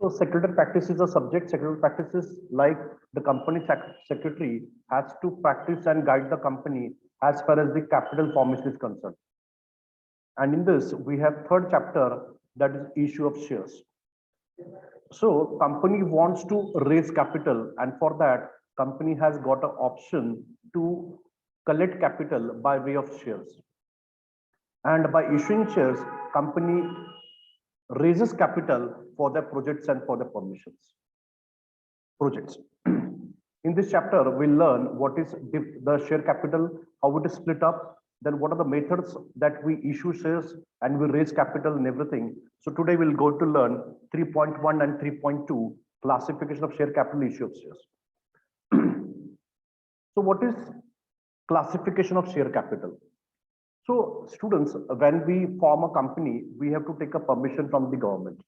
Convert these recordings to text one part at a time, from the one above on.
So secretary practice is a subject. Secretary practices like the company secretary has to practice and guide the company as far as the capital formation is concerned. And in this, we have third chapter, that is issue of shares. So company wants to raise capital, and for that, company has got an option to collect capital by way of shares. And by issuing shares, company raises capital for their projects and for the projects. In this chapter, we'll learn what is the share capital, how it is split up, then what are the methods that we issue shares and we raise capital and everything. So today we'll go to learn 3.1 and 3.2 classification of share capital, issue of shares. So what is classification of share capital? So students, when we form a company, we have to take a permission from the government.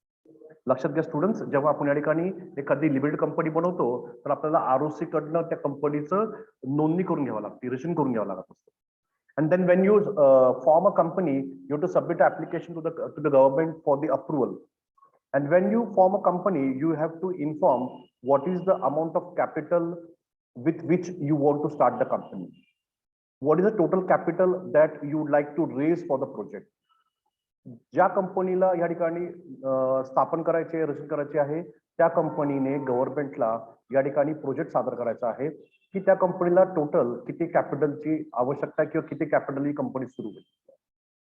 लक्षात घ्या students, जेव्हा आपण या ठिकाणी एखादी limited company बनवतो तर आपल्याला आरओसी कडनं त्या कंपनीचं नोंदणी करून घ्यावं लागते, रजिस्ट्रेशन करून घ्यावं लागत असतं. And then when you form a company, you have to submit an application to the government for the approval. And when you form a company, you have to inform what is the amount of capital with which you want to start the company. What is the total capital that you would like to raise for the project? ज्या कंपनीला या ठिकाणी स्थापन करायचे, register करायचे आहे, त्या कंपनीने गव्हर्नमेंटला या ठिकाणी प्रोजेक्ट सादर करायचा आहे की त्या कंपनीला टोटल किती कॅपिटलची आवश्यकता किंवा किती कॅपिटल ही कंपनी सुरू होईल.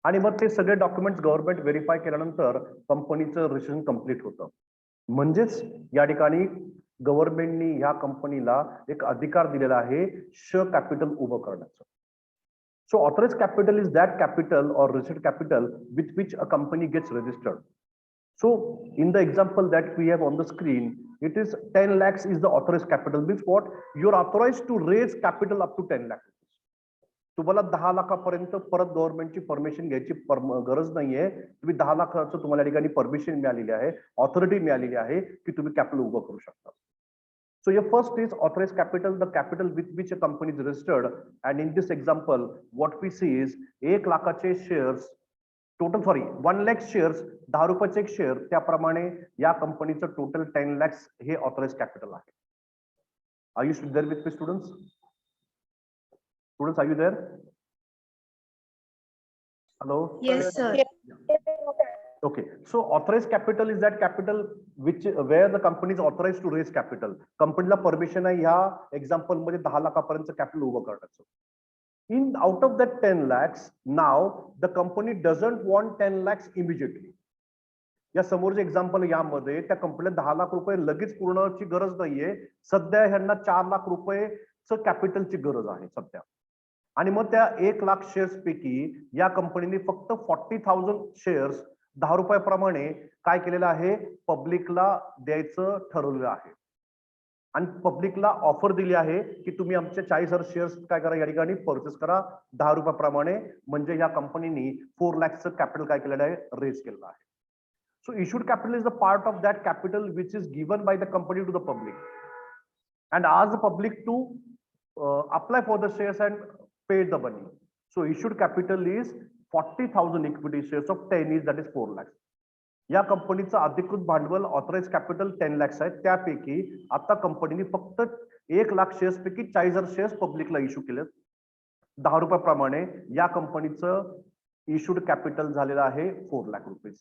आणि मग ते सगळे डॉक्युमेंट्स गव्हर्नमेंट व्हेरीफाय केल्यानंतर कंपनीचं रजिस्ट्रेशन कंप्लीट होतं. म्हणजेच या ठिकाणी गव्हर्नमेंटनी ह्या कंपनीला एक अधिकार दिलेला आहे शेअर कॅपिटल उभं करण्याचं. So authorized capital is that capital or registered capital with which a company gets registered. So in the example that we have on the screen, it is 10 lakhs is the authorized capital. Means what? You are authorized to raise capital up to 10 lakh rupees. तुम्हाला 10 लाखापर्यंत परत गव्हर्नमेंटची permission घ्यायची गरज नाहीये. तुम्ही 10 लाखाचं तुम्हाला या ठिकाणी परमिशन मिळालेली आहे, ऑथॉरिटी मिळालेली आहे की तुम्ही कॅपिटल उभं करू शकता. So your first is authorized capital, the capital with which a company is registered. And in this example, what we see is 1 लाखाचे shares, total 1 lakh shares, 10 रुपयाचे एक शेअर, त्याप्रमाणे या कंपनीचं टोटल 10 lakhs हे authorized capital आहे. Are you there with me, students? Students, are you there? Hello? Yes, sir. Okay, so authorized capital is that capital where the company is authorized to raise capital. कंपनीला permission आहे ह्या example मध्ये 10 लाखापर्यंत capital उभं करण्याचं. In out of that 10 lakhs, now the company doesn't want 10 lakhs immediately. या समोरचे example यामध्ये त्या कंपनीला 10 लाख रुपये लगेच पूर्णची गरज नाहीये. सध्या ह्यांना 4 लाख रुपयेचं कॅपिटलची गरज आहे सध्या. आणि मग त्या 1 लाख शेअर्स पैकी या कंपनीने फक्त 40,000 शेअर्स 10 रुपयाप्रमाणे काय केलेलं आहे, पब्लिकला द्यायचं ठरवलेलं आहे. आणि पब्लिकला ऑफर दिली आहे की तुम्ही आमचे 40,000 शेअर्स काय करा, या ठिकाणी परचेस करा 10 रुपयाप्रमाणे. म्हणजे या कंपनीने 4 lakhचं कॅपिटल काय केलेलं आहे, रेज केलेलं आहे. So issued capital is the part of that capital which is given by the company to the public and ask the public to apply for the shares and pay the money. So issued capital is 40,000 equity shares of 10 is that is 4 lakhs. या कंपनीचं अधिकृत भांडवल authorise capital 10 lakhs आहे. त्यापैकी आता कंपनीने फक्त 1 lakh shares पैकी 40,000 शेअर्स पब्लिकला इश्यू केलेत 10 रुपयाप्रमाणे. या कंपनीचं इश्यूड कॅपिटल झालेलं आहे 4 lakh rupees.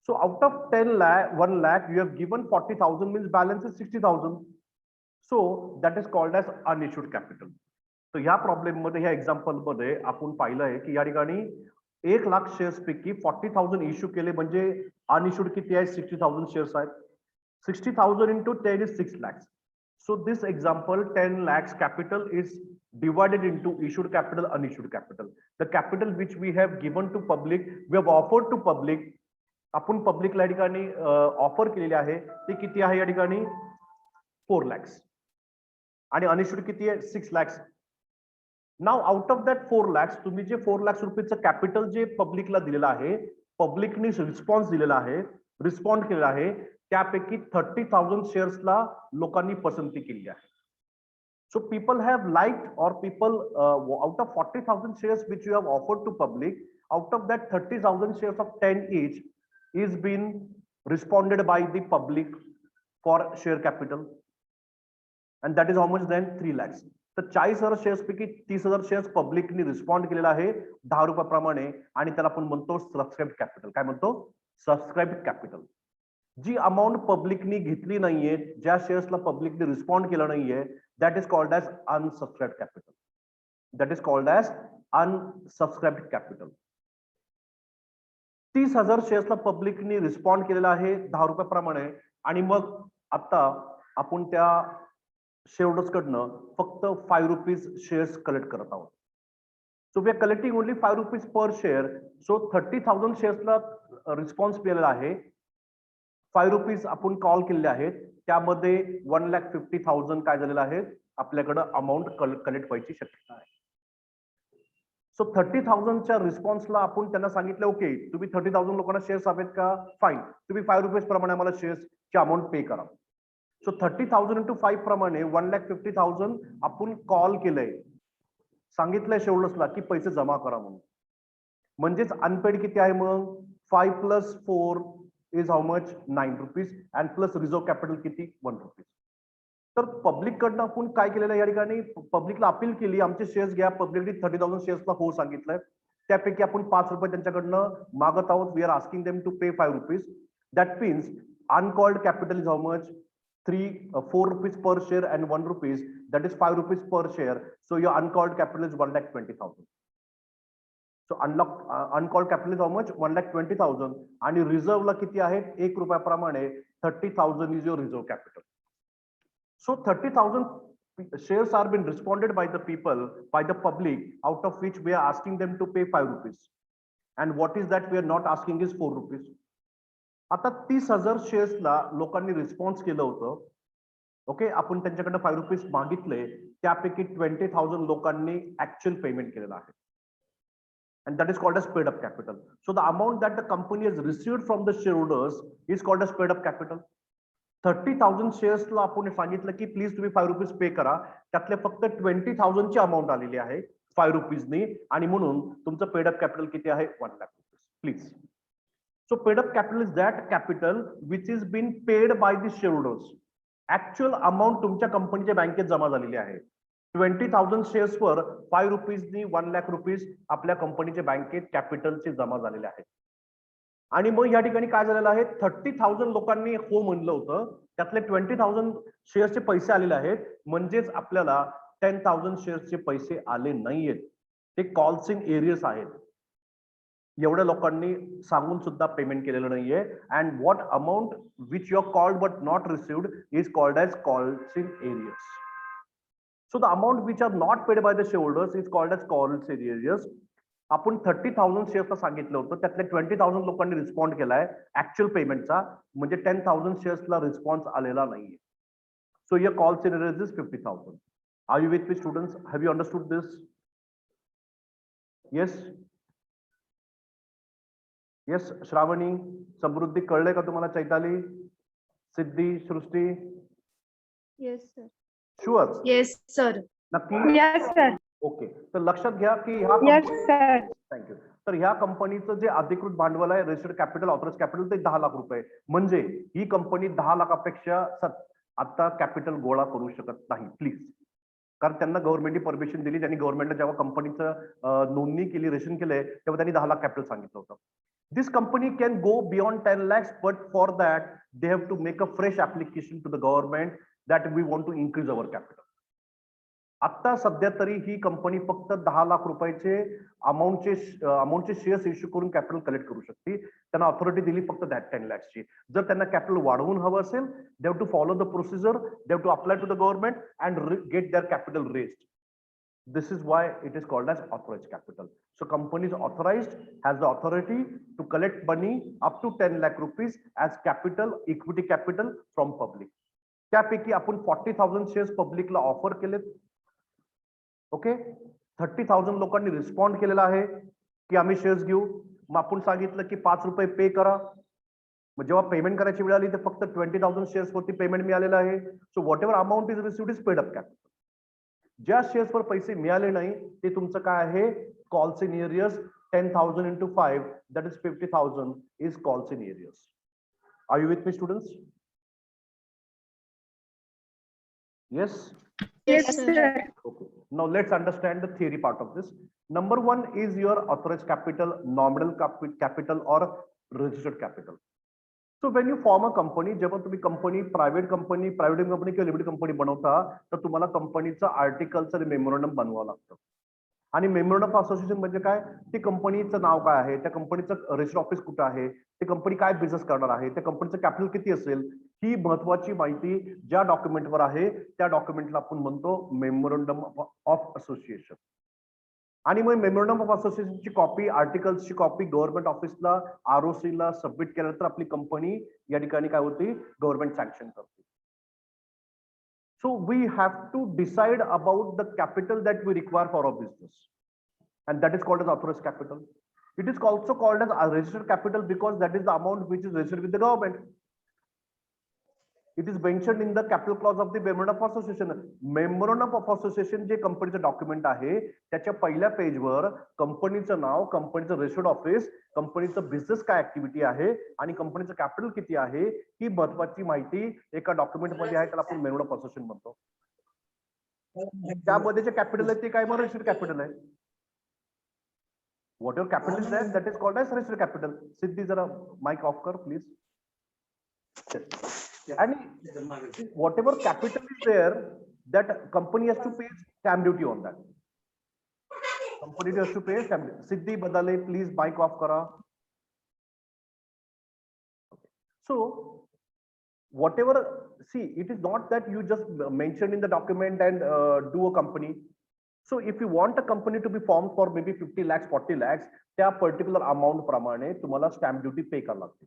So out of 1 lakh you have given 40,000 means balance is 60,000. So that is called as unissued capital. तर ह्या प्रॉब्लेम मध्ये, ह्या एक्झाम्पल मध्ये आपण पाहिलं आहे की या ठिकाणी 1 लाख शेअर्स पैकी 40,000 इश्यू केले म्हणजे अनइश्यूड किती आहे, 60,000 शेअर्स आहेत. 60,000 into 10 is 6 lakhs. So this example 10 lakhs capital is divided into issued capital, unissued capital. The capital which we have given to public, we have offered to public. आपण पब्लिकला या ठिकाणी offer केलेली आहे ती किती आहे, या ठिकाणी 4 lakhs. आणि अनइश्यूड किती आहे, 6 lakhs. Now out of that 4 lakhs तुम्ही जे 4 lakhs रुपयेचं कॅपिटल जे पब्लिकला दिलेलं आहे, पब्लिकने रिस्पॉन्स दिलेला आहे, रिस्पॉन्ड केलेला आहे, त्यापैकी 30,000 शेअर्सला लोकांनी पसंती केली आहे. So people have liked or people out of 40,000 shares which you have offered to public, out of that 30,000 shares of 10 each is been responded by the public for share capital, and that is how much then 3 lakhs. तर 40,000 shares पैकी 30,000 shares पब्लिकनी respond केलेला आहे 10 रुपयाप्रमाणे, आणि त्याला आपण म्हणतो सबस्क्राइब्ड capital. काय म्हणतो? सबस्क्राइब्ड कॅपिटल. जी अमाऊंट पब्लिकनी घेतली नाहीये, ज्या शेअर्सला पब्लिकनी रिस्पॉन्ड केलं नाहीये, that is called as unsubscribed capital. That is called as unsubscribed capital. 30,000 शेअर्सला पब्लिकनी रिस्पॉन्ड केलेला आहे 10 रुपयाप्रमाणे, आणि मग आता आपण त्या शेअरहोल्डर्स कडनं फक्त 5 रुपीज शेअर्स कलेक्ट करत आहोत. So we are collecting only 5 rupees per share. So 30,000 शेअर्सला रिस्पॉन्स मिळालेला आहे, 5 रुपीज आपण कॉल केलेले आहेत, त्यामध्ये 1,50,000 काय झालेलं आहे, आपल्याकडं अमाऊंट कलेक्ट व्हायची शक्यता आहे. सो 30,000च्या रिस्पॉन्सला आपण त्यांना सांगितलं, ओके तुम्ही 30,000 लोकांना शेअर्स हवेत का, फाईन, तुम्ही 5 रुपीज प्रमाणे आम्हाला शेअर्सची अमाऊंट पे करा. सो 30,000 इंटू 5 प्रमाणे 1,50,000 आपण कॉल केलंय, सांगितलंय शेअरहोल्डर्सला की पैसे जमा करा म्हणून. म्हणजेच अनपेड किती आहे मग, 5 + 4 is how much, 9 rupees, and plus reserve capital किती, 1 रुपीज. तर पब्लिक कडनं आपण काय केलेलं या ठिकाणी, पब्लिकला अपील केली, आमचे शेअर्स घ्या. पब्लिकली 30,000 शेअर्सला हो सांगितलंय, त्यापैकी आपण 5 रुपये त्यांच्याकडनं मागत आहोत. We are asking them to pay 5 rupees. That means uncalled capital is how much, 4 rupees per share and 1 rupees, that is 5 rupees per share. So your uncalled capital is 1,20,000. So uncalled capital is how much, 1,20,000, आणि reserve ला किती आहे, 1 रुपयाप्रमाणे 30,000 is your reserve capital. So 30,000 shares are been responded by the people, by the public, out of which we are asking them to pay 5 rupees. And what is that we are not asking is 4 rupees. आता 30,000 शेअर्सला लोकांनी response केलं होतं. Okay, आपण त्यांच्याकडनं 5 rupees मागितले, त्यापैकी 20,000 लोकांनी actual payment केलेलं आहे. And that is called as paid up capital. So the amount that the company has received from the shareholders is called as paid up capital. 30,000 शेअर्सला आपण सांगितलं की प्लीज तुम्ही 5 रुपीज पे करा, त्यातले फक्त 20,000 ची अमाऊंट आलेली आहे 5 रुपीजनी, आणि म्हणून तुमचं पेड अप कॅपिटल किती आहे, 1 lakh rupees. Please. So paid up capital is that capital which is been paid by the shareholders. Actual amount तुमच्या कंपनीच्या बँकेत जमा झालेली आहे. 20,000 शेअर्स वर 5 रुपीजनी 1 लाख रुपीज आपल्या कंपनीच्या बँकेत कॅपिटलचे जमा झालेले आहेत. आणि मग या ठिकाणी काय झालेलं आहे, 30,000 लोकांनी हो म्हणलं होतं, त्यातले 20,000 शेअर्सचे पैसे आलेले आहेत, म्हणजेच आपल्याला 10,000 शेअर्सचे पैसे आले नाहीयेत. ते कॉल्स इन एरियस आहेत. एवढ्या लोकांनी सांगून सुद्धा पेमेंट केलेलं नाहीये. And what amount which you are called but not received is called as calls in arrears. So the amount which are not paid by the shareholders is called as calls in arrears. आपण 30,000 शेअर्सला सांगितलं होतं, त्यातले 20,000 लोकांनी respond केलाय actual पेमेंटचा, म्हणजे 10,000 शेअर्सला response आलेला नाहीये. So your calls in arrears is 50,000. Are you with me students? Have you understood this? Yes yes. Shravani, Samruddhi, कळलंय का तुम्हाला? Chaitali, Siddhi, Srushti? Yes sir. Sure? Yes sir. नक्की? Yes sir. ओके, तर लक्षात घ्या की ह्या थँक्यू. तर ह्या कंपनीचं जे अधिकृत भांडवल आहे, रजिस्टर्ड कॅपिटल, ऑथराइज कॅपिटल, ते 10 लाख रुपये. म्हणजे ही कंपनी 10 लाखापेक्षा आता कॅपिटल गोळा करू शकत नाही, प्लीज. कारण त्यांना गव्हर्नमेंटने परमिशन दिली. त्यांनी गव्हर्नमेंटला जेव्हा कंपनीचं नोंदणी केली, रेशन केलंय, तेव्हा त्यांनी 10 लाख कॅपिटल सांगितलं होतं. This company can go beyond 10 lakhs, but for that they have to make a fresh application to the government that we want to increase our capital. आता सध्या तरी ही कंपनी फक्त 10 लाख रुपयाचे अमाऊंटचे शेअर्स इश्यू करून कॅपिटल कलेक्ट करू शकते. त्यांना authority दिली फक्त 10 lakhsची. जर त्यांना कॅपिटल वाढवून हवं असेल, they have to follow the procedure, they have to apply to the government and get their capital raised. This is why it is called as authorized capital. So company is authorized, has the authority to collect money up to 10 lakh rupees as capital, equity capital from public. त्यापैकी आपण 40,000 shares पब्लिकला offer केलेत. Okay, 30,000 लोकांनी respond केलेला आहे की आम्ही shares घेऊ. मग आपण सांगितलं की 5 रुपये पे करा. मग जेव्हा पेमेंट करायची वेळ आली तर फक्त 20,000 शेअर्स वरती पेमेंट मिळालेलं आहे. So what ever amount is received is paid up capital. ज्या शेअर्सवर पैसे मिळाले नाही ते तुमचं काय आहे, calls in areas. 10,000 into 5, that is 50,000 is calls in areas. Are you with me, students? Yes. Yes, sir. Okay. Now let's understand the theory part of this. Number one is your authorized capital, nominal capital or registered capital. So when you form a company, जेव्हा तुम्ही company private company किंवा limited company बनवता तर तुम्हाला कंपनीचं articles आणि memorandum बनवावं लागतं. आणि मेमोरंडम ऑफ असोसिएशन म्हणजे काय, ते कंपनीचं नाव काय आहे, त्या कंपनीचं रजिस्टर ऑफिस कुठं आहे, ते कंपनी काय बिझनेस करणार आहे, त्या कंपनीचं कॅपिटल किती असेल, ही महत्वाची माहिती ज्या डॉक्युमेंटवर आहे त्या डॉक्युमेंटला आपण म्हणतो मेमोरंडम ऑफ असोसिएशन. आणि मग मेमोरंडम ऑफ असोसिएशनची कॉपी, आर्टिकल्सची कॉपी गव्हर्नमेंट ऑफिसला ROC ला सबमिट केल्यानंतर आपली कंपनी या ठिकाणी काय होती, गव्हर्नमेंट सँक्शन करते. So we have to decide about the capital that we require for our business, and that is called as authorized capital. It is also called as a registered capital because that is the amount which is registered with the government. It is mentioned in the capital clause of the memorandum of association. Memorandum of association जे कंपनीचं document आहे त्याच्या पहिल्या पेजवर कंपनीचं नाव, कंपनीचं registered office, कंपनीचं business काय ऍक्टिव्हिटी आहे आणि कंपनीचं कॅपिटल किती आहे ही महत्वाची माहिती एका डॉक्युमेंट मध्ये आहे, त्याला आपण मेमोरंडम ऑफ असोसिएशन म्हणतो. त्यामध्ये जे कॅपिटल आहे ते काय, मग रजिस्टर्ड कॅपिटल आहे. What your capital is that is called as registered capital. Siddhi जरा माइक ऑफ कर please. And whatever capital is there, that company has to pay stamp duty on that. Company has to pay stamp duty. Siddhi Badale, please mic off kara. Okay. So whatever, see, it is not that you just mention in the document and do a company. So if you want a company to be formed for maybe 50 lakhs, 40 lakhs, त्या particular amount प्रमाणे तुम्हाला stamp duty pay करावं लागते.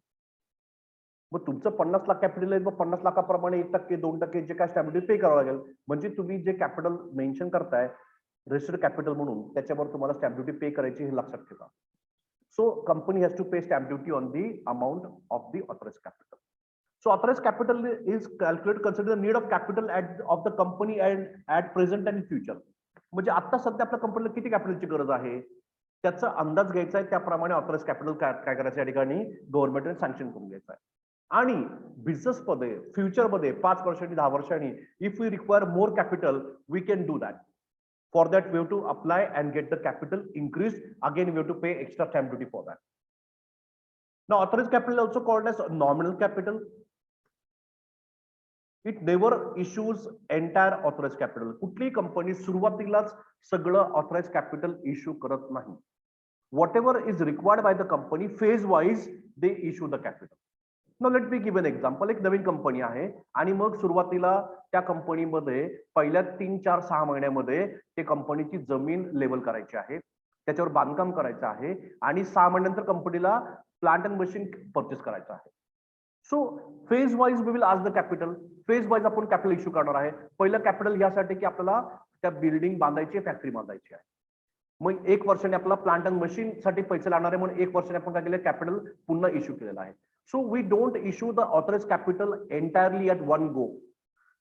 मग तुमचं 50 lakh capital आहे, मग 50 लाखाप्रमाणे 1%, 2% जे काय स्टॅम्प ड्युटी पे करावं लागेल. म्हणजे तुम्ही जे कॅपिटल मेन्शन करताय रजिस्टर्ड कॅपिटल म्हणून त्याच्यावर तुम्हाला स्टॅम्प ड्युटी पे करायची हे लक्षात ठेवा. So company has to pay stamp duty on the amount of the authorised capital. So authorised capital is calculate consider need of capital of the company at present and future. म्हणजे आता सध्या आपल्या कंपनीला किती कॅपिटलची गरज आहे त्याचा अंदाज घ्यायचा आहे, त्याप्रमाणे ऑथराइज्ड कॅपिटल काय करायचं या ठिकाणी गव्हर्नमेंटने सँक्शन करून घ्यायचं आहे. आणि बिझनेस मध्ये फ्युचर मध्ये 5 वर्षांनी 10 वर्षांनी if we require more capital we can do that. For that we have to apply and get the capital increase. Again we have to pay extra stamp duty for that. Now authorised capital also called as nominal capital. It never issues entire authorised capital. कुठलीही company सुरुवातीलाच सगळं authorised capital issue करत नाही. Whatever is required by the company, phase wise they issue the capital. Now let me give an example. एक नवीन company आहे आणि मग सुरुवातीला त्या कंपनीमध्ये पहिल्या 3, 4, 6 महिन्यामध्ये ते कंपनीची जमीन लेवल करायची आहे, त्याच्यावर बांधकाम करायचं आहे आणि 6 महिन्यानंतर कंपनीला प्लांट अँड मशीन परचेस करायचं आहे. So phase wise we will आज द कॅपिटल. फेज वाईज आपण कॅपिटल इश्यू करणार आहे. पहिलं कॅपिटल यासाठी की आपल्याला त्या बिल्डिंग बांधायची, फॅक्टरी बांधायची आहे. मग 1 वर्षाने आपला प्लांट अँड मशीन साठी पैसे लागणार आहे म्हणून 1 वर्षाने आपण काय केलं, कॅपिटल पुन्हा इश्यू केलेलं आहे. So we don't issue the authorised capital entirely at one go.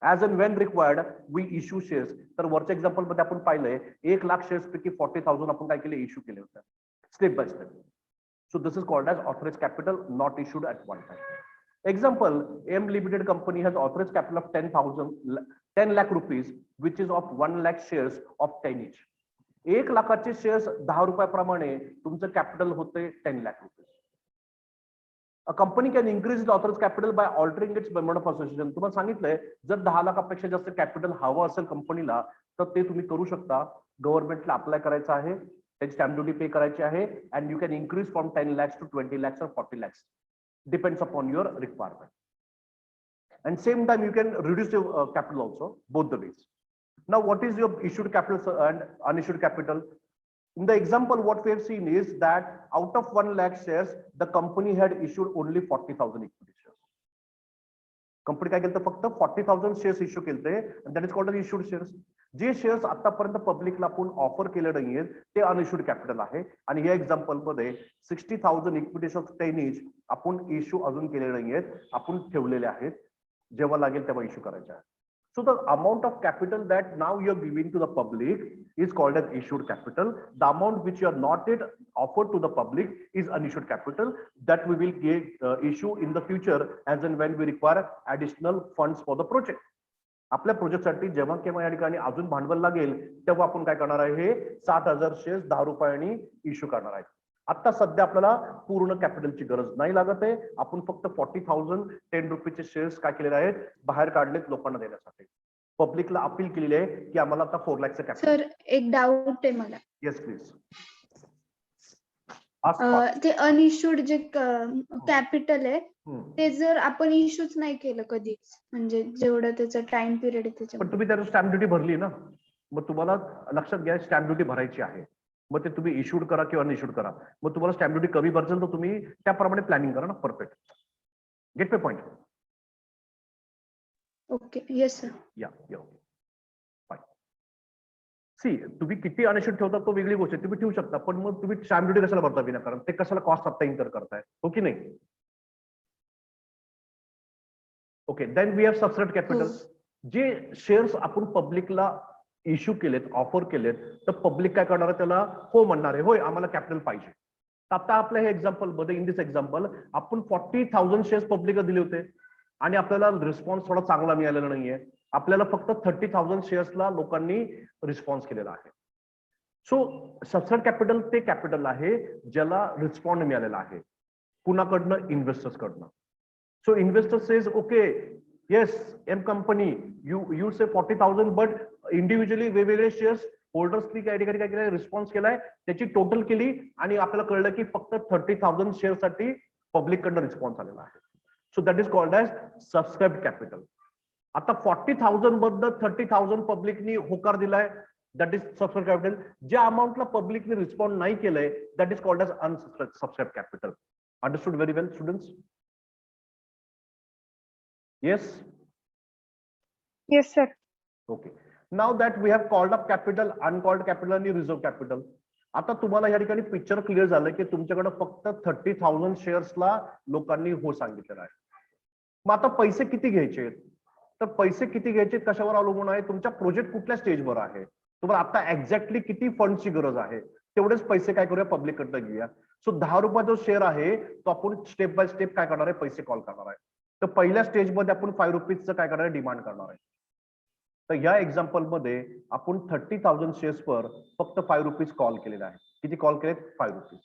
As and when required we issue shares. तर वरच्या एक्झाम्पल मध्ये आपण पाहिलंय 1 लाख शेअर्स पैकी 40,000 आपण काय केले, इश्यू केले होते step by step. So this is called as authorised capital not issued at one time. Example, M Limited company has authorized capital of 10 lakh rupees, which is of 1 lakh shares of 10 each. 1 लाखाचे shares 10 रुपयाप्रमाणे तुमचं capital होते 10 lakh rupees. A company can increase its authorized capital by altering its memorandum of association. तुम्हाला सांगितलंय जर 10 लाखापेक्षा जास्त capital हवं असेल कंपनीला तर ते तुम्ही करू शकता. गव्हर्नमेंटला अप्लाय करायचं आहे, त्याची स्टॅम्प ड्युटी पे करायची आहे and you can increase from 10 lakhs to 20 lakhs or 40 lakhs. Depends upon your requirement. And same time you can reduce your capital also, both the ways. Now what is your issued capital and unissued capital? In the example what we have seen is that out of 1 lakh shares the company had issued only 40,000 equity shares. Company काय केलं, फक्त 40,000 shares issue केले and that is called as issued shares. जे shares आतापर्यंत पब्लिकला आपण offer केले नाहीये ते अनइश्यूड कॅपिटल आहे. आणि या एक्झाम्पल मध्ये 60,000 इक्विटीज ऑफ 10 each आपण इश्यू अजून केले नाहीयेत, आपण ठेवलेले आहेत, जेव्हा लागेल तेव्हा इश्यू करायचे आहे. So the amount of capital that now you are giving to the public is called as issued capital. The amount which you are not yet offered to the public is unissued capital that we will issue in the future as and when we require additional funds for the project. आपल्या प्रोजेक्टसाठी जेव्हा केव्हा या ठिकाणी अजून भांडवल लागेल तेव्हा आपण काय करणार आहे, हे 60,000 शेअर्स 10 रुपयांनी इश्यू करणार आहे. आता सध्या आपल्याला पूर्ण कॅपिटलची गरज नाही लागत आहे. आपण फक्त 40,000 10 रुपीचे शेअर्स काय केलेले आहेत, बाहेर काढलेत लोकांना देण्यासाठी. पब्लिकला अपील केलेली आहे की आम्हाला आता 4 लाखचं कॅपिटल. सर एक डाऊट आहे मला. Yes please. ते अनइश्यूड जे कॅपिटल आहे ते जर आपण इश्यूच नाही केलं कधीच, म्हणजे जेवढं त्याचा टाइम पिरियड आहे त्याच्या. पण तुम्ही त्याची स्टॅम्प ड्युटी भरली ना, मग तुम्हाला लक्षात घ्या स्टॅम्प ड्युटी भरायची आहे. मग ते तुम्ही इश्यूड करा किंवा अनइश्यूड करा. मग तुम्हाला स्टॅम्प ड्युटी कमी भरसेल तर तुम्ही त्याप्रमाणे प्लॅनिंग करा ना. परफेक्ट. गेट माय पॉइंट. ओके. Yes sir. या फाईन. सी तुम्ही किती अनइश्यूड ठेवता तो वेगळी गोष्ट आहे, तुम्ही ठेवू शकता, पण मग तुम्ही स्टॅम्प ड्युटी कशाला भरता विनाकारण, ते कशाला कॉस्ट आता इन्कर करताय, हो की नाही. Okay. Then we have subscribe capital. जे शेअर्स आपण पब्लिकला इश्यू केलेत, ऑफर केलेत, तर पब्लिक काय करणार आहे, त्याला हो म्हणणार आहे, होय आम्हाला कॅपिटल पाहिजे. आता आपल्या हे एक्झाम्पल मध्ये, इन दिस एक्झाम्पल आपण 40,000 शेअर्स पब्लिकला दिले होते आणि आपल्याला रिस्पॉन्स थोडा चांगला मिळालेला नाहीये. आपल्याला फक्त 30,000 शेअर्सला लोकांनी रिस्पॉन्स केलेला आहे. सो सबस्क्राइब कॅपिटल ते कॅपिटल आहे ज्याला रिस्पॉन्ड मिळालेला आहे. कुणाकडनं, इन्व्हेस्टर्स कडनं. So investor says okay yes M company you say 40,000 but individually वेगवेगळे शेअर्स होल्डर्सनी काय ठिकाणी काय केलं, रिस्पॉन्स केलाय, त्याची टोटल केली आणि आपल्याला कळलं की फक्त 30,000 शेअर साठी पब्लिक कडनं रिस्पॉन्स आलेला आहे. So that is called as subscribe capital. आता 40,000 बद्दल 30,000 पब्लिकनी होकार दिलाय, दॅट इज सबस्क्राइब कॅपिटल. ज्या अमाऊंटला पब्लिकने रिस्पॉन्ड नाही केलंय that is called as unsubscribe capital. Understood very well students. Yes? Yes, sir. Okay. Now that we have called up capital, uncalled capital आणि reserve capital. आता तुम्हाला या ठिकाणी पिक्चर क्लिअर झालं की तुमच्याकडे फक्त 30,000 शेअर्सला लोकांनी हो सांगितलेलं आहे. मग आता पैसे किती घ्यायचे, तर पैसे किती घ्यायचे कशावर अवलंबून आहे, तुमच्या प्रोजेक्ट कुठल्या स्टेजवर आहे, तुम्हाला आता एक्झॅक्टली किती फंडची गरज आहे, तेवढेच पैसे काय करूया, पब्लिक कडनं घेऊया. सो 10 रुपये जो शेअर आहे तो आपण स्टेप बाय स्टेप काय करणार आहे, पैसे कॉल करणार आहे. तर पहिल्या स्टेजमध्ये आपण 5 रुपीजचं काय करणार आहे, डिमांड करणार आहे. तर या एक्झाम्पल मध्ये आपण 30,000 शेअर्सवर फक्त 5 रुपीज कॉल केलेला आहे. किती कॉल केलेत, 5 रुपीज.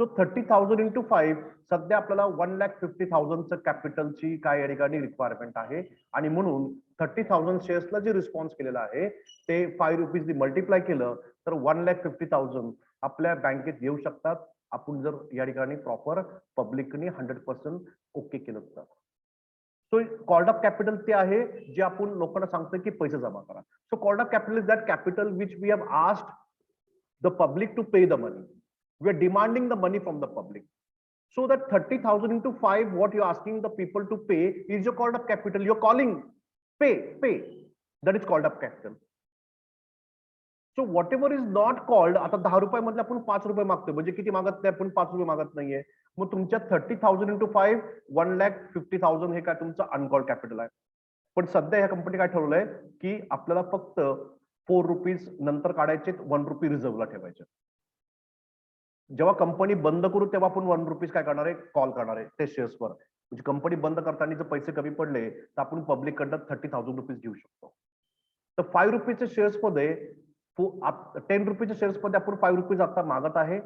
सो 30,000 इंटू 5 सध्या आपल्याला 1,50,000चं कॅपिटलची काय या ठिकाणी रिक्वायरमेंट आहे आणि म्हणून 30,000 शेअर्सला जे रिस्पॉन्स केलेला आहे ते 5 रुपीज मल्टिप्लाय केलं तर 1,50,000 आपल्या बँकेत येऊ शकतात. आपण जर या ठिकाणी प्रॉपर पब्लिकनी 100% ओके केलं तर. सो कॉल्ड अप कॅपिटल ते आहे जे आपण लोकांना सांगतो की पैसे जमा करा. So called up capital is that capital which we have asked the public to pay the money. We are demanding the money from the public. So that 30,000 into 5, what you're asking the people to pay is your called up capital. You're calling, pay. That is called up capital. So whatever is not called, आता 10 रुपये मधले आपण 5 रुपये मागतोय, म्हणजे किती मागत नाही आपण, 5 रुपये मागत नाहीये. मग तुमच्या 30,000 into 5, 1,50,000 हे काय तुमचं अनकॉल्ड कॅपिटल आहे. पण सध्या ह्या कंपनी काय ठरवलंय की आपल्याला फक्त 4 रुपीज नंतर काढायचे, 1 रुपी रिझर्व्हला ठेवायचे. जेव्हा कंपनी बंद करू तेव्हा आपण 1 रुपीज काय करणार आहे, कॉल करणार आहे ते शेअर्सवर. म्हणजे कंपनी बंद करताना जर पैसे कमी पडले तर आपण पब्लिक कडनं 30,000 रुपीज घेऊ शकतो. तर 5 रुपीजच्या शेअर्स मध्ये 10 रुपीच्या शेअर्स मध्ये आपण 5 रुपीज आता मागत आहे.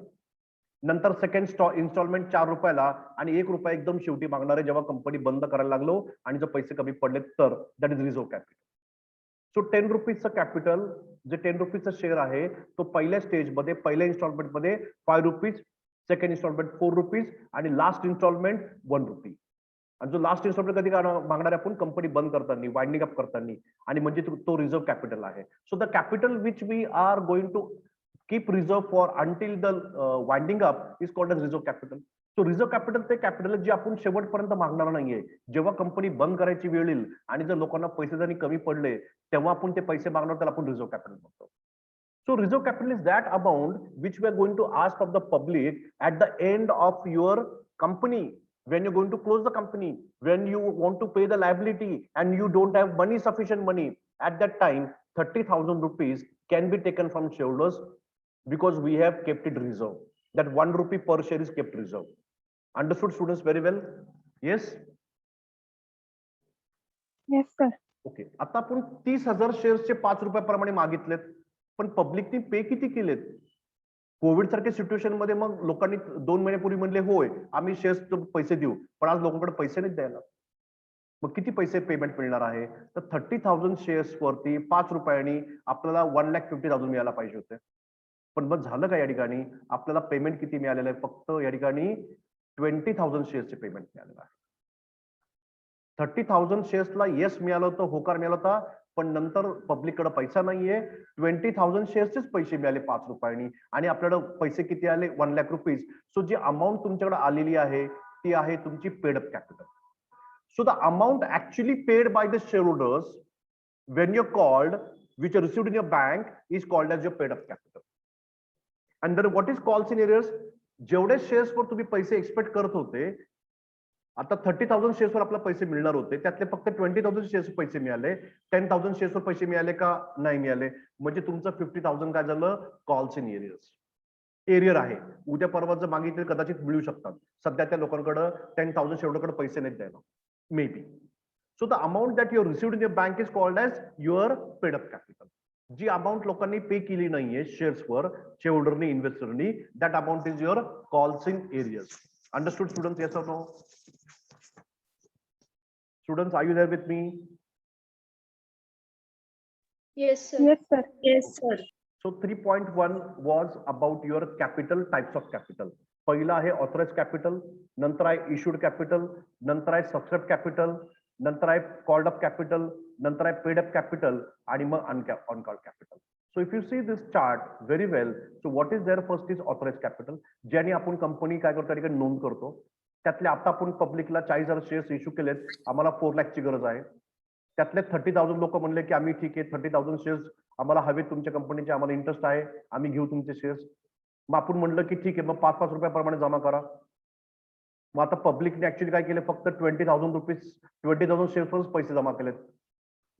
नंतर सेकंड इन्स्टॉलमेंट 4 रुपयाला आणि 1 रुपया एकदम शेवटी मागणार आहे जेव्हा कंपनी बंद करायला लागलो आणि जर पैसे कमी पडले तर. That is reserve capital. So 10 रुपीजचं कॅपिटल जे 10 रुपीजचा शेअर आहे तो पहिल्या स्टेजमध्ये, पहिल्या इन्स्टॉलमेंट मध्ये 5 रुपीज, सेकंड इन्स्टॉलमेंट 4 रुपीज आणि लास्ट इन्स्टॉलमेंट 1 रुपी. आणि जो लास्ट इन्स्टॉलमेंट कधी मागणार आहे आपण, कंपनी बंद करताना, वाइंडिंग अप करताना, आणि म्हणजे तो रिझर्व्ह कॅपिटल आहे. So the capital which we are going to keep reserve for until the winding up is called as reserve capital. So reserve capital ते कॅपिटल जे आपण शेवटपर्यंत मागणार नाहीये. जेव्हा कंपनी बंद करायची वेळ येईल आणि जर लोकांना पैसे जरी कमी पडले तेव्हा आपण ते पैसे मागणार, त्याला आपण रिझर्व्ह कॅपिटल म्हणतो. So reserve capital is that amount which we are going to ask of the public at the end of your company, when you're going to close the company, when you want to pay the liability and you don't have money, sufficient money. At that time, 30,000 rupees can be taken from shareholders because we have kept it reserve. That 1 rupee per share is kept reserve. Understood, students? Very well. Yes. Yes, sir. Okay. आता आपण 30,000 शेअर्सचे 5 रुपयाप्रमाणे मागितलेत, पण पब्लिकने पे किती केलेत? Covid सारख्या situation मध्ये मग लोकांनी 2 महिन्यापूर्वी म्हणले होय आम्ही शेअर्स पैसे देऊ, पण आज लोकांकडे पैसे नाही द्यायला. मग किती पैसे पेमेंट मिळणार आहे? तर 30,000 शेअर्स वरती 5 रुपयांनी आपल्याला 1,50,000 मिळायला पाहिजे होते. पण मग झालं का या ठिकाणी? आपल्याला पेमेंट किती मिळालेलं आहे? फक्त या ठिकाणी 20,000 शेअर्सचे पेमेंट मिळालेलं आहे. 30,000 शेअर्सला येस मिळालं होतं, होकार मिळाला होता, पण नंतर पब्लिककडे पैसा नाहीये. 20,000 शेअर्सचेच पैसे मिळाले 5 रुपयांनी आणि आपल्याकडे पैसे किती आले? 1 लाख रुपीज. सो जी अमाऊंट तुमच्याकडे आलेली आहे ती आहे तुमची paid up capital. So the amount actually paid by the shareholders when you're called, which are received in your bank, is called as your paid up capital. And then what is calls in areas? जेवढे shares वर तुम्ही पैसे expect करत होते, आता 30,000 shares वर आपल्याला पैसे मिळणार होते, त्यातले फक्त 20,000 शेअर्स पैसे मिळाले. 10,000 शेअर्स वर पैसे मिळाले का? नाही मिळाले. म्हणजे तुमचं 50,000 काय झालं? Calls in arrears. एरियर आहे. उद्या परवा जर मागितले कदाचित मिळू शकतात. सध्या त्या लोकांकडे 10,000 शेअर्सकडे पैसे नाही द्यायला. Maybe. So the amount that you received in your bank is called as your paid up capital. जी अमाउंट लोकांनी पे केली नाहीये शेअर्स वर, शेअरहोल्डरनी, इन्व्हेस्टरनी, that amount is your calls in areas. Understood, students? Yes or no? Students, are you there with me? Yes, sir. Yes, sir. Yes, sir. So 3.1 was about your capital, types of capital. पहिला आहे authorise capital, नंतर आहे issued capital, नंतर आहे subscribe capital, नंतर आहे called up capital, नंतर आहे पेड अप कॅपिटल आणि मग uncalled capital. So if you see this chart very well, so what is there? First is authorise capital, ज्याने आपण कंपनी काय करतो ठिकाणी नोंद करतो. त्यातले आता आपण पब्लिकला 40,000 शेअर्स इश्यू केलेत, आम्हाला 4 लाखची गरज आहे. त्यातले 30,000 लोक म्हणले की आम्ही ठीक आहे 30,000 शेअर्स आम्हाला हवेत तुमच्या कंपनीचे, आम्हाला इंटरेस्ट आहे, आम्ही घेऊ तुमचे शेअर्स. मग आपण म्हणलं की ठीक आहे, मग 5-5 रुपयाप्रमाणे जमा करा. मग आता पब्लिकने ऍक्च्युअली काय केलं? फक्त 20,000 रुपीज 20,000 शेअर्सवरच पैसे जमा केलेत.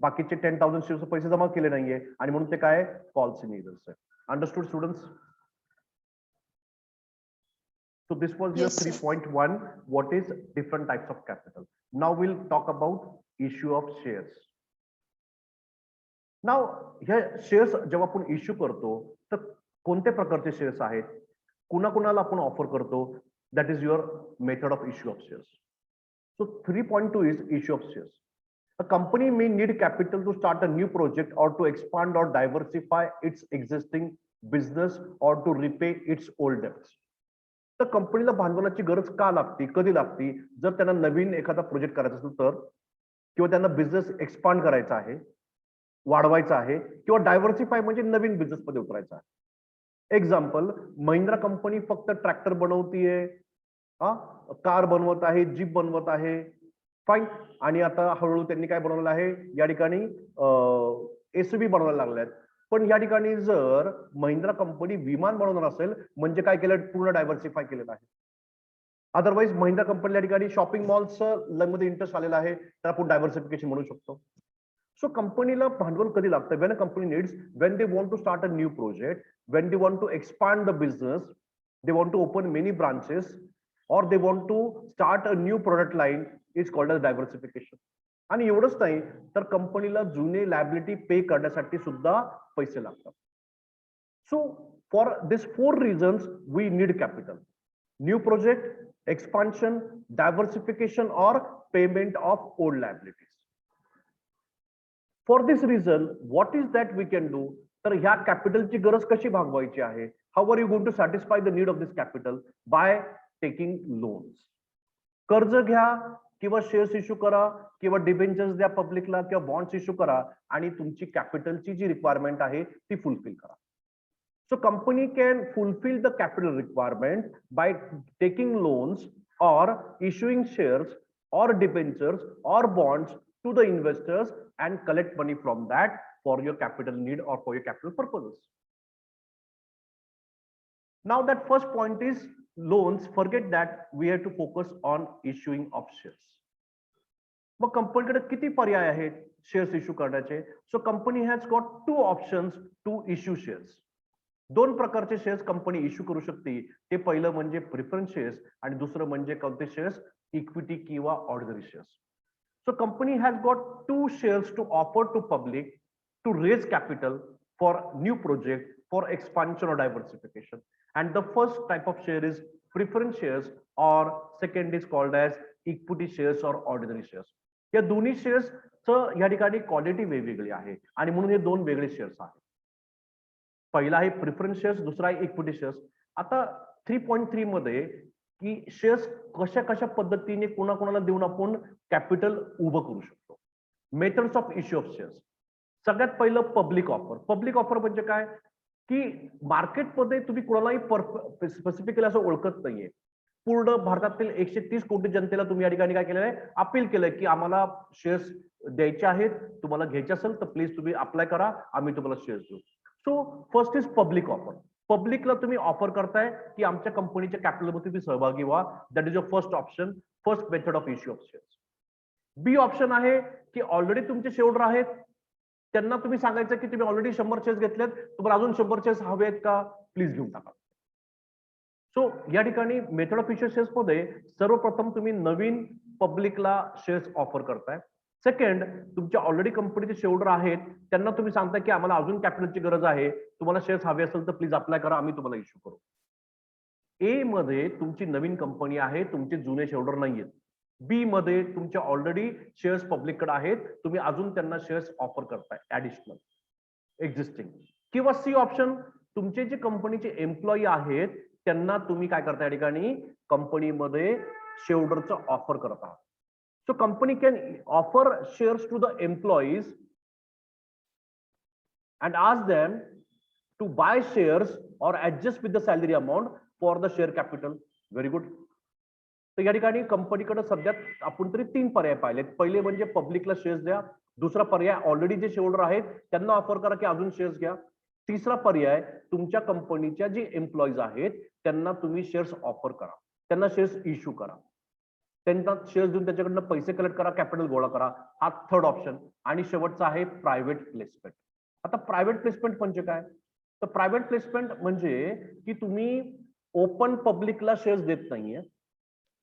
बाकीचे 10,000 शेअर्स पैसे जमा केले नाहीये आणि म्हणून ते काय? कॉल्स इन एरियर्स आहे. Understood, students? So this was your Yes, sir. 3.1. What is different types of capital? Now we'll talk about issue of shares. Now ह्या शेअर्स जेव्हा आपण इश्यू करतो तर कोणत्या प्रकारचे शेअर्स आहेत, कुणाकुणाला आपण ऑफर करतो? That is your method of issue of shares. So 3.2 is issue of shares. A company may need capital to start a new project or to expand or diversify its existing business or to repay its old debts. तर कंपनीला भांडवलाची गरज का लागते, कधी लागते? जर त्यांना नवीन एखादा प्रोजेक्ट करायचा असेल तर, किंवा त्यांना बिझनेस एक्सपांड करायचा आहे, वाढवायचा आहे, किंवा डायव्हर्सिफाय म्हणजे नवीन बिझनेस मध्ये उतरायचा आहे. एक्झाम्पल, महिंद्रा कंपनी फक्त ट्रॅक्टर बनवतीये, कार बनवत आहे, जीप बनवत आहे, फाईन. आणि आता हळूहळू त्यांनी काय बनवलं आहे या ठिकाणी? एसयूव्ही बनवायला लागल्यात. पण या ठिकाणी जर महिंद्रा कंपनी विमान बनवणार असेल म्हणजे काय केलं? पूर्ण डायव्हर्सिफाय केलेलं आहे. अदरवाईज महिंद्रा कंपनी या ठिकाणी शॉपिंग मॉल्स मध्ये इंटरेस्ट आलेला आहे, तर आपण डायव्हर्सिफिकेशन म्हणू शकतो. सो कंपनीला भांडवल कधी लागतं? When a company needs, when they want to start a new project, when they want to expand the business, they want to open many branches, or they want to start a new product line, is called as diversification. आणि एवढंच नाही तर कंपनीला जुने liability पे करण्यासाठी सुद्धा पैसे लागतात. So for this 4 reasons we need capital: new project, expansion, diversification, or payment of old liabilities. For this reason, what is that we can do? तर ह्या कॅपिटलची गरज कशी भागवायची आहे? How are you going to satisfy the need of this capital? By taking loans. कर्ज घ्या किंवा shares issue करा किंवा डिबेंचर्स द्या पब्लिकला किंवा बॉन्ड्स इश्यू करा आणि तुमची कॅपिटलची जी रिक्वायरमेंट आहे ती फुलफिल करा. So company can fulfil the capital requirement by taking loans or issuing shares or debentures or bonds to the investors and collect money from that for your capital need or for your capital purposes. Now that first point is loans. Forget that, we have to focus on issuing of shares. मग कंपनीकडे किती पर्याय आहेत shares issue करण्याचे? So company has got 2 options to issue shares. 2 प्रकारचे shares company issue करू शकते. ते पहिलं म्हणजे प्रिफरन्स शेअर्स आणि दुसरं म्हणजे कोणते शेअर्स? इक्विटी किंवा ordinary shares. So company has got 2 shares to offer to public to raise capital for new project, for expansion or diversification. And the first type of share is preference shares, or second is called as equity shares or ordinary shares. या दोन्ही shares या ठिकाणी quality वेगवेगळी आहे आणि म्हणून हे 2 वेगळे शेअर्स आहेत. पहिला आहे प्रिफरन्स शेअर्स, दुसरा आहे इक्विटी शेअर्स. आता 3.3 मध्ये की शेअर्स कशा कशा पद्धतीने कोणाकोणाला देऊन आपण कॅपिटल उभं करू शकतो. Methods of issue of shares. सगळ्यात पहिलं पब्लिक ऑफर. पब्लिक ऑफर म्हणजे काय की मार्केटमध्ये तुम्ही कोणालाही स्पेसिफिकली असं ओळखत नाहीये. पूर्ण भारतातील 130 कोटी जनतेला तुम्ही या ठिकाणी काय केलेलं आहे? अपील केलंय की आम्हाला शेअर्स द्यायचे आहेत, तुम्हाला घ्यायचे असेल तर प्लीज तुम्ही अप्लाय करा, आम्ही तुम्हाला शेअर्स देऊ. So first is public offer. पब्लिकला तुम्ही ऑफर करताय की आमच्या कंपनीच्या कॅपिटलमध्ये तुम्ही सहभागी व्हा. That is your first option, first method of issue of shares. B option आहे की ऑलरेडी तुमचे शेअरहोल्डर आहेत, त्यांना तुम्ही सांगायचं की तुम्ही ऑलरेडी 100 शेअर्स घेतलेत, तुम्हाला अजून 100 शेअर्स हवे आहेत का? प्लीज घेऊन टाका. सो या ठिकाणी मेथड ऑफ इश्यू शेअर्स मध्ये सर्वप्रथम तुम्ही नवीन पब्लिकला शेअर्स ऑफर करताय. सेकंड, तुमच्या ऑलरेडी कंपनीचे शेअरहोल्डर आहेत, त्यांना तुम्ही सांगताय की आम्हाला अजून कॅपिटलची गरज आहे, तुम्हाला शेअर्स हवे असेल तर प्लीज अप्लाय करा, आम्ही तुम्हाला इश्यू करू. ए मध्ये तुमची नवीन कंपनी आहे, तुमचे जुने शेअरहोल्डर नाहीयेत. बी मध्ये तुमच्या ऑलरेडी शेअर्स पब्लिककडे आहेत, तुम्ही अजून त्यांना शेअर्स ऑफर करताय ऍडिशनल एक्झिस्टिंग. किंवा सी ऑप्शन, तुमचे जे कंपनीचे एम्प्लॉई आहेत त्यांना तुम्ही काय करता या ठिकाणी कंपनीमध्ये शेअरहोल्डरचं ऑफर करत आहात. So company can offer shares to the employees and ask them to buy shares or adjust with the salary amount for the share capital. Very good. तर या ठिकाणी कंपनीकडे सध्या आपण तरी 3 पर्याय पाहिलेत. पहिले म्हणजे पब्लिकला शेअर्स द्या. दुसरा पर्याय ऑलरेडी जे शेअरहोल्डर आहेत त्यांना ऑफर करा की अजून शेअर्स घ्या. तिसरा पर्याय तुमच्या कंपनीच्या जे एम्प्लॉईज आहेत त्यांना तुम्ही शेअर्स ऑफर करा, त्यांना शेअर्स इश्यू करा, त्यांना शेअर्स देऊन त्याच्याकडनं पैसे कलेक्ट करा, कॅपिटल गोळा करा. हा थर्ड ऑप्शन. आणि शेवटचा आहे प्रायव्हेट प्लेसमेंट. आता प्रायव्हेट प्लेसमेंट म्हणजे काय? तर प्रायव्हेट प्लेसमेंट म्हणजे की तुम्ही ओपन पब्लिकला शेअर्स देत नाहीये,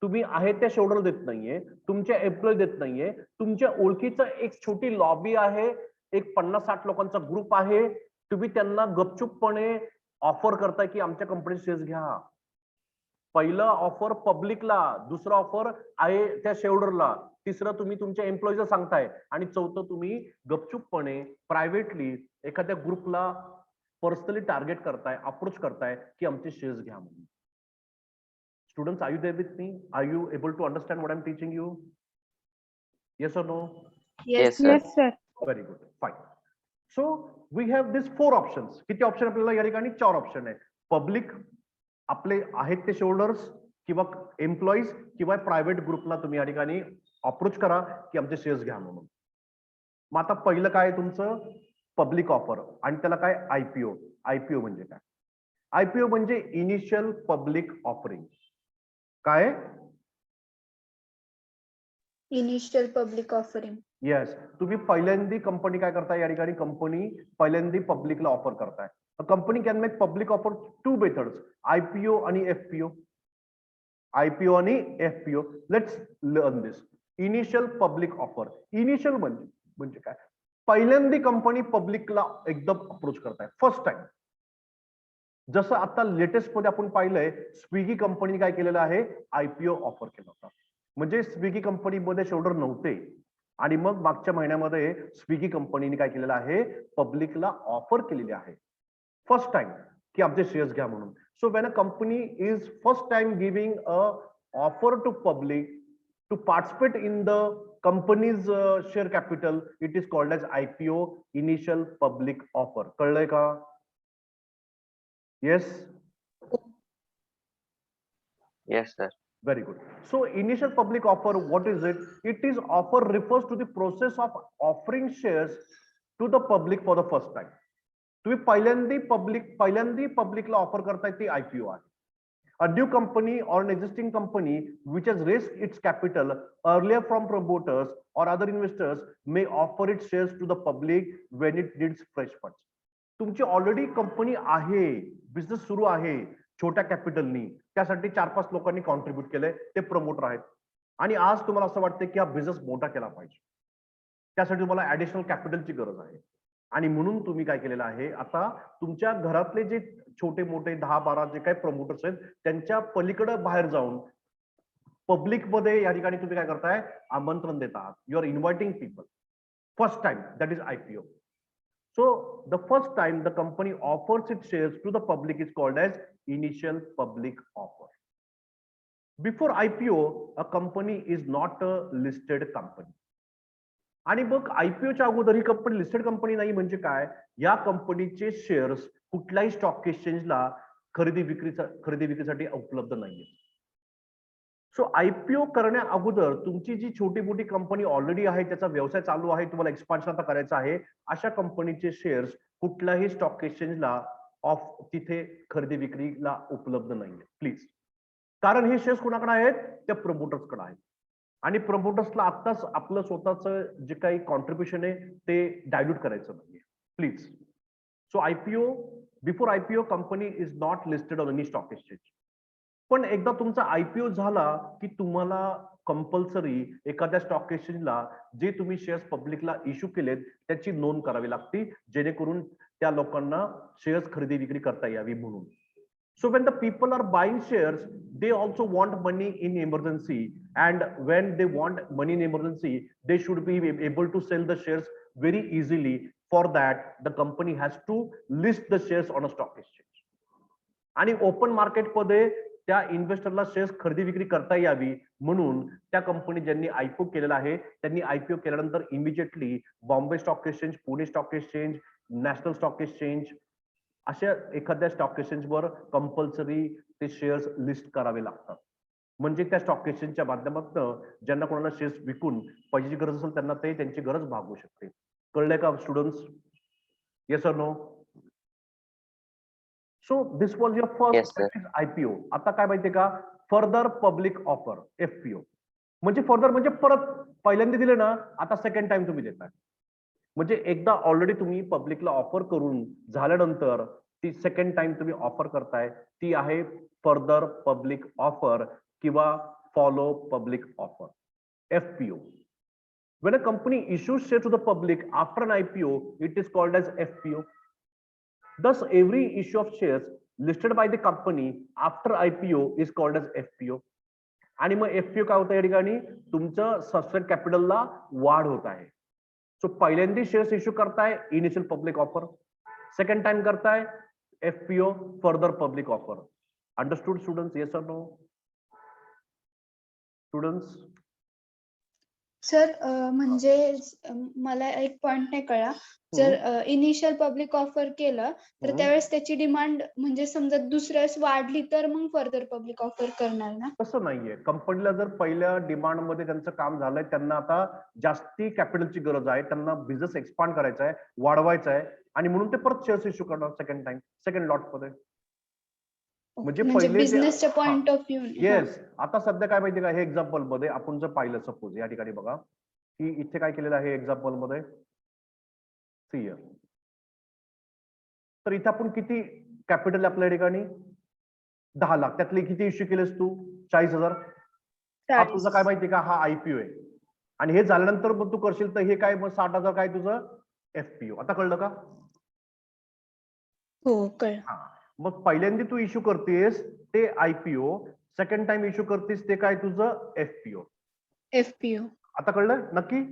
तुम्ही आहे त्या शेअरहोल्डर देत नाहीये, तुमच्या एम्प्लॉय देत नाहीये, तुमच्या ओळखीचं एक छोटी लॉबी आहे, एक 50-60 लोकांचा ग्रुप आहे, तुम्ही त्यांना गपचूपपणे ऑफर करताय की आमच्या कंपनीचे शेअर्स घ्या. पहिलं ऑफर पब्लिकला, दुसरा ऑफर आहे त्या शेअरहोल्डरला, तिसरं तुम्ही तुमच्या एम्प्लॉईजला सांगताय आणि चौथं तुम्ही गपचूपपणे प्रायव्हेटली एखाद्या ग्रुपला पर्सनली टार्गेट करताय, अप्रोच करताय की आमचे शेअर्स घ्या म्हणून. Students, are you there with me? Are you able to understand what I am teaching you? Yes और no? Yes, sir. Very good, fine. So we have this 4 options. किती option आपल्याला या ठिकाणी? 4 ऑप्शन आहे. Public, आपले आहेत ते shareholders किंवा एम्प्लॉईज किंवा प्रायव्हेट ग्रुपला तुम्ही या ठिकाणी अप्रोच करा की आमचे शेअर्स घ्या म्हणून. मग आता पहिलं काय तुमचं? Public offer. आणि त्याला काय? आयपीओ. आयपीओ म्हणजे काय? आयपीओ म्हणजे इनिशियल पब्लिक ऑफरिंग. काय? Initial public offering. येस. तुम्ही पहिल्यांदा कंपनी काय करताय या ठिकाणी? कंपनी पहिल्यांदा पब्लिकला ऑफर करताय. Company can make public offer 2 methods, IPO आणि एफपीओ. आयपीओ आणि FPO. Let's learn this. Initial public offer. Initial म्हणजे काय? पहिल्यांदा कंपनी पब्लिकला एकदम अप्रोच करताय, फर्स्ट टाइम. जसं आता लेटेस्ट मध्ये आपण पाहिलंय, स्विगी कंपनी काय केलेलं आहे? आयपीओ ऑफर केला होता. म्हणजे स्विगी कंपनीमध्ये शेअरहोल्डर नव्हते आणि मग मागच्या महिन्यामध्ये स्विगी कंपनीने काय केलेलं आहे? पब्लिकला ऑफर केलेली आहे फर्स्ट टाइम की आमचे शेअर्स घ्या म्हणून. So when a company is first time giving a offer to public to participate in the company's share capital, it is called as IPO, initial public offer. कळलंय का? Yes? Yes, sir. Very good. So initial public offer, what is it? It is offer refers to the process of offering shares to the public for the first time. तुम्ही पहिल्यांदा पब्लिकला offer करताय ती IPO आहे. A new company or an existing company which has raised its capital earlier from promoters or other investors may offer its shares to the public when it needs fresh funds. तुमची already company आहे, business सुरू आहे छोट्या कॅपिटलनी, त्यासाठी 4-5 लोकांनी contribute केलंय, ते promoter आहेत आणि आज तुम्हाला असं वाटतं की हा बिझनेस मोठा केला पाहिजे, त्यासाठी तुम्हाला ऍडिशनल कॅपिटलची गरज आहे आणि म्हणून तुम्ही काय केलेलं आहे, आता तुमच्या घरातले जे छोटे मोठे 10-12 जे काही प्रमोटर्स आहेत त्यांच्या पलीकडे बाहेर जाऊन पब्लिक मध्ये या ठिकाणी तुम्ही काय करताय, आमंत्रण देत आहात. You are inviting people first time, that is IPO. So the first time the company offers its shares to the public is called as initial public offer. Before IPO, a company is not a listed company. आणि मग IPOच्या अगोदर ही company listed company नाही म्हणजे काय, या कंपनीचे shares कुठल्याही stock एक्सचेंजला खरेदी विक्रीसाठी उपलब्ध नाहीये. सो IPO करण्या अगोदर तुमची जी छोटी मोठी कंपनी ऑलरेडी आहे, त्याचा व्यवसाय चालू आहे, तुम्हाला एक्सपान्शन आता करायचं आहे, अशा कंपनीचे शेअर्स कुठल्याही स्टॉक एक्सचेंजला तिथे खरेदी विक्रीला उपलब्ध नाहीये प्लीज. कारण हे शेअर्स कुणाकडे आहेत, त्या प्रमोटर्सकडे आहेत आणि प्रमोटर्सला आत्ताच आपलं स्वतःचं जे काही कॉन्ट्रीब्युशन आहे ते डायल्यूट करायचं नाहीये please. So before IPO company is not listed on any stock exchange. पण एकदा तुमचा IPO झाला की तुम्हाला कंपल्सरी एखाद्या स्टॉक एक्सचेंजला जे तुम्ही शेअर्स पब्लिकला इश्यू केलेत त्याची नोंद करावी लागते, जेणेकरून त्या लोकांना शेअर्स खरेदी विक्री करता यावी म्हणून. So when the people are buying shares, they also want money in emergency, and when they want money in emergency, they should be able to sell the shares very easily. For that, the company has to list the shares on a stock exchange. आणि open मार्केटमध्ये त्या इन्व्हेस्टरला shares खरेदी विक्री करता यावी म्हणून त्या company ज्यांनी IPO केलेला आहे त्यांनी IPO केल्यानंतर immediately Bombay stock exchange, Pune stock exchange, national stock exchange अशा एखाद्या स्टॉक एक्सचेंजवर कंपल्सरी ते शेअर्स लिस्ट करावे लागतात. म्हणजे त्या स्टॉक एक्सचेंजच्या माध्यमातून ज्यांना कोणाला शेअर्स विकून पैशाची गरज असेल त्यांना ते त्यांची गरज भागवू शकते. कळलंय का students? Yes or no? So this was your first IPO. आता काय माहितीये का, फर्दर पब्लिक ऑफर FPO. म्हणजे फर्दर म्हणजे परत पहिल्यांदा दिले ना, आता सेकंड टाइम तुम्ही देताय. म्हणजे एकदा ऑलरेडी तुम्ही पब्लिकला ऑफर करून झाल्यानंतर ती सेकंड टाइम तुम्ही ऑफर करताय, ती आहे फर्दर पब्लिक ऑफर किंवा follow public offer FPO. When a company issues shares to the public after an IPO, it is called as FPO. Thus, every issue of shares listed by the company after IPO is called as FPO. आणि मग FPO काय होतं या ठिकाणी, तुमचं सबस्टॅन्स कॅपिटलला वाढ होत आहे. सो पहिल्यांदा शेअर्स इश्यू करताय initial public offer, second time करताय FPO further public offer. Understood students? Yes or no students? Sir म्हणजे मला एक पॉइंट नाही कळला. जर इनिशियल पब्लिक ऑफर केलं तर त्यावेळेस त्याची डिमांड म्हणजे समजा दुसऱ्यास वाढली तर मग फर्दर पब्लिक ऑफर करणार ना? तसं नाहीये. कंपनीला जर पहिल्या डिमांड मध्ये त्यांचं काम झालंय, त्यांना आता जास्ती कॅपिटलची गरज आहे, त्यांना बिझनेस एक्सपांड करायचा आहे, वाढवायचा आहे आणि म्हणून ते परत शेअर्स इश्यू करणार सेकंड टाइम, सेकंड लॉट मध्ये. म्हणजे पहिले बिझनेसच्या पॉइंट ऑफ व्ह्यू. येस. आता सध्या काय माहितीये का, हे एक्झाम्पल मध्ये आपण जर पाहिलं, सपोज या ठिकाणी बघा की इथे काय केलेलं आहे एक्झाम्पल मध्ये, सी तर इथे आपण किती कॅपिटल आपल्या ठिकाणी 10 लाख, त्यातले किती इश्यू केलेस तू? 40,000. हा तुझा काय माहितीये का, हा IPO आहे आणि हे झाल्यानंतर मग तू करशील तर हे काय, मग 60,000 काय तुझं FPO. आता कळलं का? हो कळलं. हा, मग पहिल्यांदा तू इश्यू करतेस ते IPO, सेकंड टाइम इश्यू करतेस ते काय तुझं FPO. आता कळलं नक्की?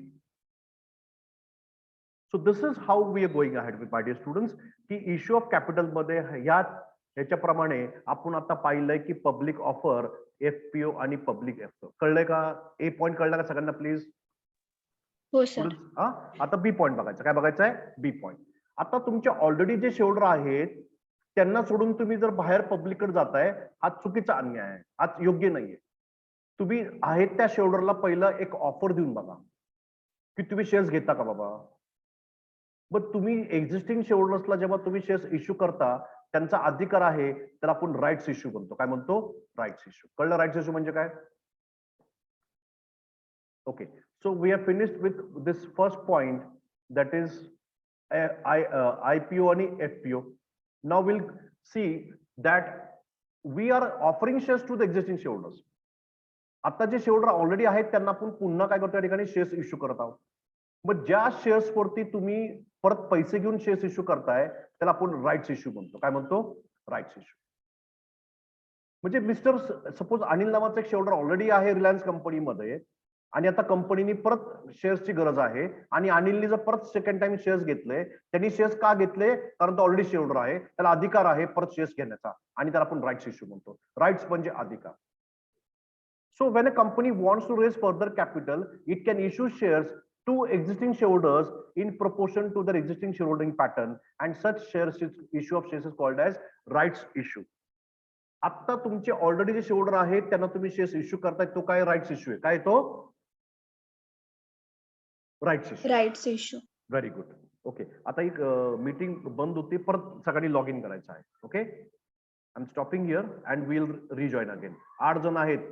So this is how we are going ahead with my dear students, की इश्यू ऑफ कॅपिटल मध्ये ह्याच्याप्रमाणे आपण आता पाहिलंय की पब्लिक ऑफर, FPO आणि पब्लिक FPO. कळलंय का? ए पॉइंट कळला का सगळ्यांना प्लीज? हो सर. आता बी पॉइंट बघायचं. काय बघायचं आहे? बी पॉइंट. आता तुमचे ऑलरेडी जे शेअरहोल्डर आहेत त्यांना सोडून तुम्ही जर बाहेर पब्लिककडे जाताय, हा चुकीचा अन्याय आहे, हा योग्य नाहीये. तुम्ही आहेत त्या शेअरहोल्डरला पहिलं एक ऑफर देऊन बघा की तुम्ही शेअर्स घेता का बाबा. मग तुम्ही एक्झिस्टिंग शेअरहोल्डर्सला जेव्हा तुम्ही शेअर्स इश्यू करता त्यांचा अधिकार आहे त्याला आपण राईट्स इश्यू म्हणतो. काय म्हणतो? Rights issue. कळलं राईट्स इश्यू म्हणजे काय? Okay, so we are finished with this first point, that is IPO आणि FPO. Now we'll see that we are offering shares to the existing shareholders. आता जे shareholder already आहेत त्यांना आपण पुन्हा काय करतो या ठिकाणी शेअर्स इश्यू करत आहोत. मग ज्या शेअर्स वरती तुम्ही परत पैसे घेऊन शेअर्स इश्यू करताय त्याला आपण राईट्स इश्यू म्हणतो. काय म्हणतो? Rights issue. म्हणजे मिस्टर सपोज अनिल नावाचा एक शेअरहोल्डर ऑलरेडी आहे रिलायन्स कंपनीमध्ये आणि आता कंपनीने परत शेअर्सची गरज आहे आणि अनिलने जर परत सेकंड टाइम शेअर्स घेतले, त्यांनी शेअर्स का घेतले? कारण तो ऑलरेडी शेअरहोल्डर आहे, त्याला अधिकार आहे परत शेअर्स घेण्याचा आणि त्याला आपण राईट्स इश्यू म्हणतो. राईट्स म्हणजे अधिकार. So when a company wants to raise further capital, it can issue shares to existing shareholders in proportion to their existing shareholding pattern, and such shares issue of shares is called as rights issue. आता तुमचे already जे shareholder आहेत त्यांना तुम्ही shares issue करताय, तो काय rights issue आहे? काय तो? Rights issue. Rights issue. Very good. Okay, आता एक मीटिंग बंद होती, परत सकाळी लॉग इन करायचं आहे. Okay, I am stopping here and will rejoin again. 8 जण आहेत,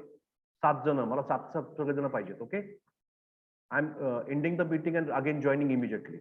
7 जण, मला 7 सगळे जण पाहिजेत. Okay, I am ending the meeting and again joining immediately.